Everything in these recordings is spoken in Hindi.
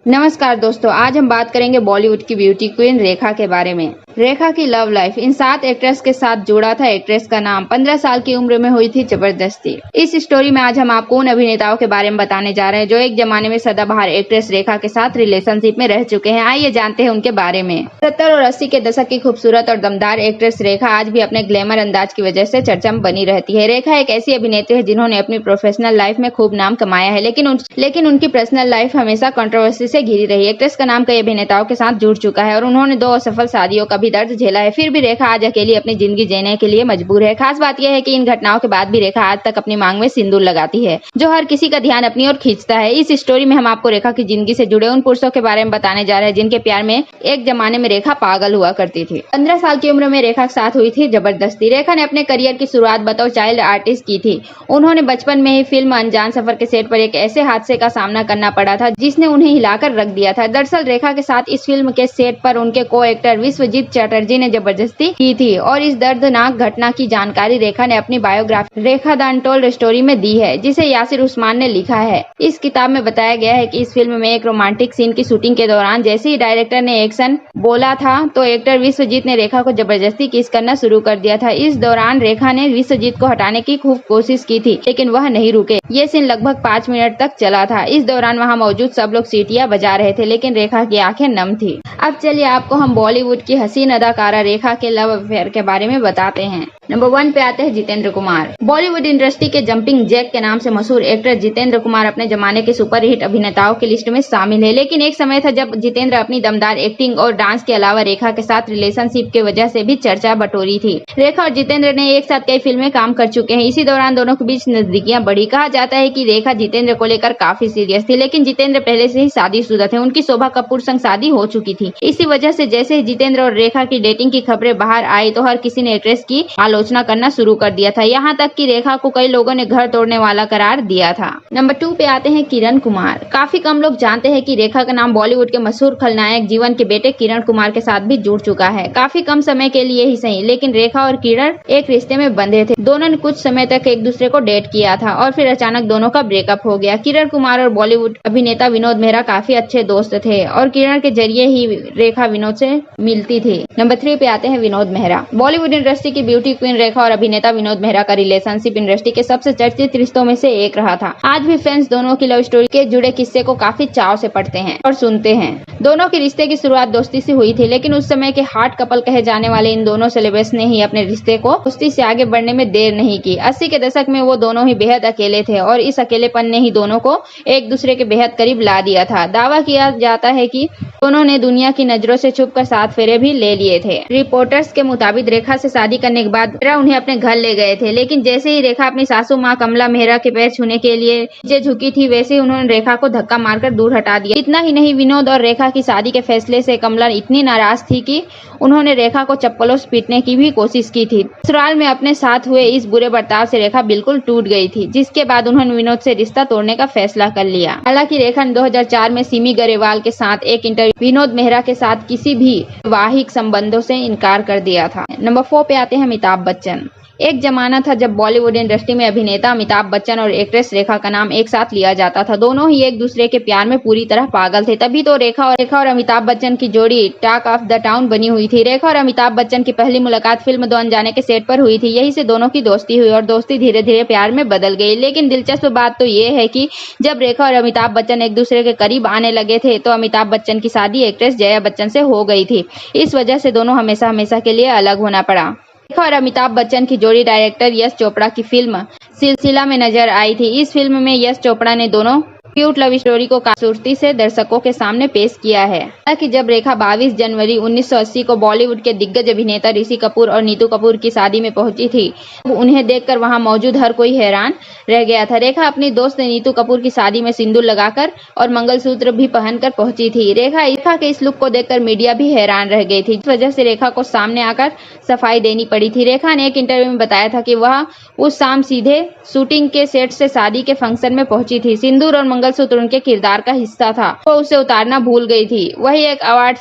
नमस्कार दोस्तों, आज हम बात करेंगे बॉलीवुड की ब्यूटी क्वीन रेखा के बारे में। रेखा की लव लाइफ। इन 7 एक्ट्रेस के साथ जुड़ा था एक्ट्रेस का नाम। 15 साल की उम्र में हुई थी जबरदस्ती। इस स्टोरी में आज हम आपको उन अभिनेताओं के बारे में बताने जा रहे हैं जो एक जमाने में सदाबहार एक्ट्रेस रेखा के साथ रिलेशनशिप में रह चुके हैं। आइए जानते हैं उनके बारे में। 70 और 80 के दशक की खूबसूरत और दमदार एक्ट्रेस रेखा आज भी अपने ग्लैमर अंदाज की वजह से चर्चा में बनी रहती है। रेखा एक ऐसी अभिनेत्री है जिन्होंने अपनी प्रोफेशनल लाइफ में खूब नाम कमाया है, लेकिन उनकी पर्सनल लाइफ हमेशा कंट्रोवर्सी से घिरी रही। एक्ट्रेस का नाम कई अभिनेताओं के साथ जुड़ चुका है और उन्होंने 2 असफल शादियों का भी दर्द झेला है। फिर भी रेखा आज अकेली अपनी जिंदगी जीने के लिए मजबूर है। खास बात यह है कि इन घटनाओं के बाद भी रेखा आज तक अपनी मांग में सिंदूर लगाती है, जो हर किसी का ध्यान अपनी ओर खींचता है। इस स्टोरी में हम आपको रेखा की जिंदगी से जुड़े उन पुरुषों के बारे में बताने जा रहे हैं जिनके प्यार में एक जमाने में रेखा पागल हुआ करती थी। 15 साल की उम्र में रेखा के साथ हुई थी जबरदस्ती। रेखा ने अपने करियर की शुरुआत बतौर चाइल्ड आर्टिस्ट की थी। उन्होंने बचपन में ही फिल्म अनजान सफर के सेट पर एक ऐसे हादसे का सामना करना पड़ा था जिसने उन्हें हिलाकर रख दिया था। दरअसल रेखा के साथ इस फिल्म के सेट पर उनके को एक्टर विश्वजीत चटर्जी ने जबरदस्ती की थी और इस दर्दनाक घटना की जानकारी रेखा ने अपनी biography Rekha the untold story में दी है, जिसे यासिर उस्मान ने लिखा है। इस किताब में बताया गया है कि इस फिल्म में एक रोमांटिक सीन की शूटिंग के दौरान जैसे ही डायरेक्टर ने एक्शन बोला था तो एक्टर विश्वजीत ने रेखा को जबरदस्ती किस करना शुरू कर दिया था। इस दौरान रेखा ने विश्वजीत को हटाने की खूब कोशिश की थी, लेकिन वह नहीं रुके। ये सीन लगभग 5 मिनट तक चला था। इस दौरान वहां मौजूद सब लोग सीटियां बजा रहे थे, लेकिन रेखा की आंखें नम थी। अब चलिए आपको हम बॉलीवुड की हसीन अदाकारा रेखा के लव अफेयर के बारे में बताते हैं। नंबर 1 पे आते हैं जितेंद्र कुमार। बॉलीवुड इंडस्ट्री के जंपिंग जैक के नाम से मशहूर एक्टर जितेंद्र कुमार अपने जमाने के सुपरहिट अभिनेताओं की लिस्ट में शामिल है, लेकिन एक समय था जब जितेंद्र अपनी दमदार एक्टिंग और डांस के अलावा रेखा के साथ रिलेशनशिप की वजह से भी चर्चा बटोरी थी। रेखा और जितेंद्र ने एक साथ कई फिल्में काम कर चुके हैं। इसी दौरान दोनों के बीच नजदीकियां बढ़ी। कहा जाता है कि रेखा जितेंद्र को लेकर काफी सीरियस थी, लेकिन जितेंद्र पहले से ही शादीशुदा थे। उनकी शोभा कपूर संग शादी हो चुकी थी। इसी वजह से जैसे ही जितेंद्र और रेखा की डेटिंग की खबरें बाहर आई तो हर किसी ने एक्ट्रेस की आलोचना करना शुरू कर दिया था। यहाँ तक कि रेखा को कई लोगों ने घर तोड़ने वाला करार दिया था। नंबर 2 पे आते हैं किरण कुमार। काफी कम लोग जानते हैं कि रेखा का नाम बॉलीवुड के मशहूर खलनायक जीवन के बेटे किरण कुमार के साथ भी जुड़ चुका है। काफी कम समय के लिए ही सही, लेकिन रेखा और किरण एक रिश्ते में बंधे थे। दोनों ने कुछ समय तक एक दूसरे को डेट किया था और फिर अचानक दोनों का ब्रेकअप हो गया। किरण कुमार और बॉलीवुड अभिनेता विनोद मेहरा काफी अच्छे दोस्त थे और किरण के जरिए ही रेखा विनोद से मिलती थी। नंबर 3 पे आते हैं विनोद मेहरा। बॉलीवुड इंडस्ट्री की ब्यूटी क्वीन रेखा और अभिनेता विनोद मेहरा का रिलेशनशिप इंडस्ट्री के सबसे चर्चित रिश्तों में से एक रहा था। आज भी फैंस दोनों की लव स्टोरी के जुड़े किस्से को काफी चाव से पढ़ते हैं और सुनते हैं। दोनों के रिश्ते की शुरुआत दोस्ती से हुई थी, लेकिन उस समय के हार्ट कपल कहे जाने वाले इन दोनों सेलिब्रिटीज ने ही अपने रिश्ते को दोस्ती से आगे बढ़ने में देर नहीं की। 80 के दशक में वो दोनों ही बेहद अकेले थे और इस अकेलेपन ने ही दोनों को एक दूसरे के बेहद करीब ला दिया था। दावा किया जाता है कि दोनों ने दुनिया की नजरों से छुपकर 7 फेरे भी ले लिए थे। रिपोर्टर्स के मुताबिक रेखा से शादी करने के बाद मेहरा उन्हें अपने घर ले गए थे, लेकिन जैसे ही रेखा अपनी सासू माँ कमला मेहरा के पैर छूने के लिए नीचे झुकी थी, वैसे ही उन्होंने रेखा को धक्का मारकर दूर हटा दिया। इतना ही नहीं, विनोद और रेखा की शादी के फैसले से कमला इतनी नाराज थी कि उन्होंने रेखा को चप्पलों से पीटने की भी कोशिश की थी। ससुराल में अपने साथ हुए इस बुरे बर्ताव से रेखा बिल्कुल टूट गई थी, जिसके बाद उन्होंने विनोद से रिश्ता तोड़ने का फैसला कर लिया। हालांकि रेखा ने 2004 में सिमी गरेवाल के साथ एक इंटरव्यू विनोद मेहरा के साथ किसी भी वैवाहिक संबंधों से इनकार कर दिया था। नंबर 4 पे आते हैं अमिताभ बच्चन। एक जमाना था जब बॉलीवुड इंडस्ट्री में अभिनेता अमिताभ बच्चन और एक्ट्रेस रेखा का नाम एक साथ लिया जाता था। दोनों ही एक दूसरे के प्यार में पूरी तरह पागल थे। तभी तो रेखा और अमिताभ बच्चन की जोड़ी टॉक ऑफ द टाउन बनी हुई थी। रेखा और अमिताभ बच्चन की पहली मुलाकात फिल्म दो अनजाने के सेट पर हुई थी। यही से दोनों की दोस्ती हुई और दोस्ती धीरे धीरे प्यार में बदल गई। लेकिन दिलचस्प बात तो ये है कि जब रेखा और अमिताभ बच्चन एक दूसरे के करीब आने लगे थे तो अमिताभ बच्चन की शादी एक्ट्रेस जया बच्चन से हो गई थी। इस वजह से दोनों हमेशा हमेशा के लिए अलग होना पड़ा। रेखा और अमिताभ बच्चन की जोड़ी डायरेक्टर यश चोपड़ा की फिल्म सिलसिला में नजर आई थी। इस फिल्म में यश चोपड़ा ने दोनों क्यूट लव स्टोरी को खूबसूरती से दर्शकों के सामने पेश किया है। हालांकि जब रेखा 22 जनवरी 1980 को बॉलीवुड के दिग्गज अभिनेता ऋषि कपूर और नीतू कपूर की शादी में पहुंची थी, उन्हें देखकर वहां मौजूद हर कोई हैरान रह गया था। रेखा अपनी दोस्त नीतू कपूर की शादी में सिंदूर लगाकर और मंगलसूत्र भी पहनकर पहुंची थी। रेखा के इस लुक को देखकर मीडिया भी हैरान रह गई थी। इस वजह से रेखा को सामने आकर सफाई देनी पड़ी थी। रेखा ने एक इंटरव्यू में बताया था कि वह उस शाम सीधे शूटिंग के सेट से शादी के फंक्शन में पहुंची थी। सिंदूर और मंगलसूत्र उनके किरदार का हिस्सा था, वो उसे उतारना भूल गई थी। वही एक अवार्ड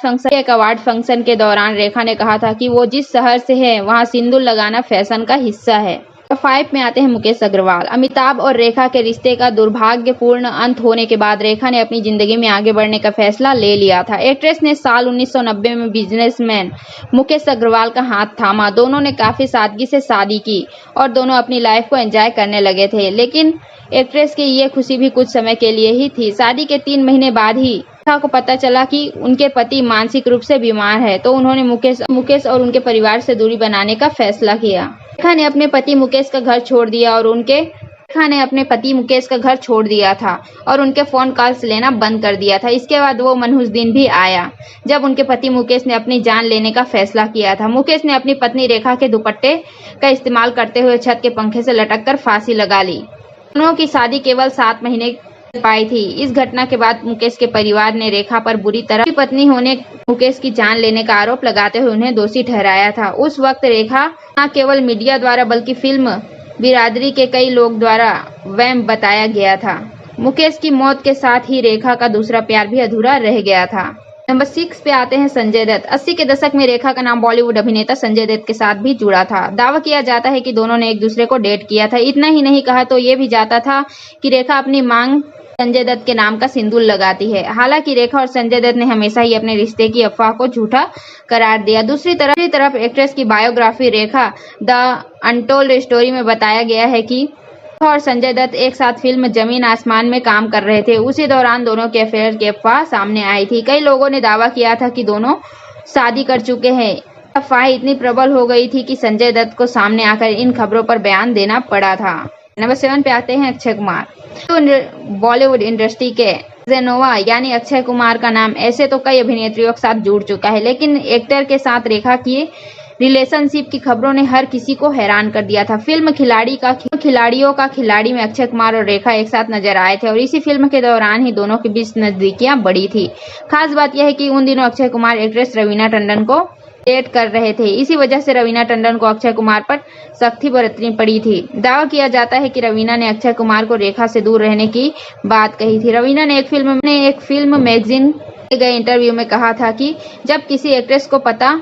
फंक्शन के दौरान रेखा ने कहा था कि वो जिस शहर से है वहाँ सिंदूर लगाना फैशन का हिस्सा है। 5 में आते हैं मुकेश अग्रवाल। अमिताभ और रेखा के रिश्ते का दुर्भाग्यपूर्ण अंत होने के बाद रेखा ने अपनी जिंदगी में आगे बढ़ने का फैसला ले लिया था। एक्ट्रेस ने साल 1990 में बिजनेसमैन मुकेश अग्रवाल का हाथ थामा। दोनों ने काफी सादगी से शादी की और दोनों अपनी लाइफ को एंजॉय करने लगे थे, लेकिन एक्ट्रेस की ये खुशी भी कुछ समय के लिए ही थी। शादी के 3 महीने बाद ही रेखा को पता चला कि उनके पति मानसिक रूप से बीमार है, तो उन्होंने मुकेश और उनके परिवार से दूरी बनाने का फैसला किया। रेखा ने अपने पति मुकेश का घर छोड़ दिया था और उनके फोन कॉल्स लेना बंद कर दिया था। इसके बाद वो मनहूस दिन भी आया जब उनके पति मुकेश ने अपनी जान लेने का फैसला किया था। मुकेश ने अपनी पत्नी रेखा के दुपट्टे का इस्तेमाल करते हुए छत के पंखे से लटक कर फांसी लगा ली। दोनों की शादी केवल 7 महीने पाई थी। इस घटना के बाद मुकेश के परिवार ने रेखा पर बुरी तरह पत्नी होने मुकेश की जान लेने का आरोप लगाते हुए उन्हें दोषी ठहराया था। उस वक्त रेखा न केवल मीडिया द्वारा बल्कि फिल्म बिरादरी के कई लोग द्वारा वैम्प बताया गया था। मुकेश की मौत के साथ ही रेखा का दूसरा प्यार भी अधूरा रह गया था। नंबर 6 पे आते हैं संजय दत्त। 80 के दशक में रेखा का नाम बॉलीवुड अभिनेता संजय दत्त के साथ भी जुड़ा था। दावा किया जाता है कि दोनों ने एक दूसरे को डेट किया था। इतना ही नहीं कहा तो ये भी जाता था कि रेखा अपनी मांग संजय दत्त के नाम का सिंदूर लगाती है। हालांकि रेखा और संजय दत्त ने हमेशा ही अपने रिश्ते की अफवाह को झूठा करार दिया। दूसरी तरफ एक्ट्रेस की biography Rekha the untold story में बताया गया है कि रेखा और संजय दत्त एक साथ फिल्म जमीन आसमान में काम कर रहे थे। उसी दौरान दोनों के अफेयर की अफवाह सामने आई थी। कई लोगों ने दावा किया था कि दोनों शादी कर चुके हैं। अफवाह इतनी प्रबल हो गई थी कि संजय दत्त को सामने आकर इन खबरों पर बयान देना पड़ा था। नंबर 7 पे आते हैं अक्षय कुमार। तो बॉलीवुड इंडस्ट्री के जेनोवा यानी अक्षय कुमार का नाम ऐसे तो कई अभिनेत्रियों के साथ जुड़ चुका है, लेकिन एक्टर के साथ रेखा की रिलेशनशिप की खबरों ने हर किसी को हैरान कर दिया था। फिल्म खिलाड़ियों का खिलाड़ी में अक्षय कुमार और रेखा एक साथ नजर आए थे और इसी फिल्म के दौरान ही दोनों के बीच नजदीकियां बढ़ी थी। खास बात यह है कि उन दिनों अक्षय कुमार एक्ट्रेस रवीना टंडन को डेट कर रहे थे। इसी वजह से रवीना टंडन को अक्षय कुमार पर सख्ती बरतनी पड़ी थी। दावा किया जाता है कि रवीना ने अक्षय कुमार को रेखा से दूर रहने की बात कही थी। रवीना ने एक फिल्म मैगजीन के गए इंटरव्यू में कहा था कि जब किसी एक्ट्रेस को पता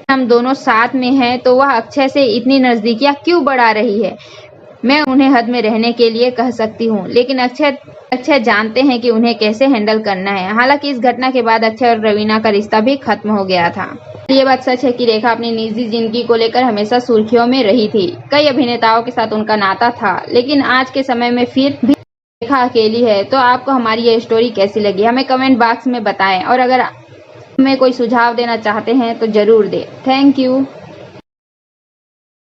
हम दोनों साथ में हैं तो वह अक्षय से इतनी नजदीकियां क्यों बढ़ा रही है। मैं उन्हें हद में रहने के लिए कह सकती हूँ, लेकिन अक्षय जानते हैं कि उन्हें कैसे हैंडल करना है। हालांकि इस घटना के बाद अक्षय और रवीना का रिश्ता भी खत्म हो गया था। ये बात सच है कि रेखा अपनी निजी जिंदगी को लेकर हमेशा सुर्खियों में रही थी। कई अभिनेताओं के साथ उनका नाता था, लेकिन आज के समय में फिर भी रेखा अकेली है। तो आपको हमारी ये स्टोरी कैसी लगी हमें कमेंट बॉक्स में बताएं और अगर हमें कोई सुझाव देना चाहते हैं तो जरूर दें। Thank you.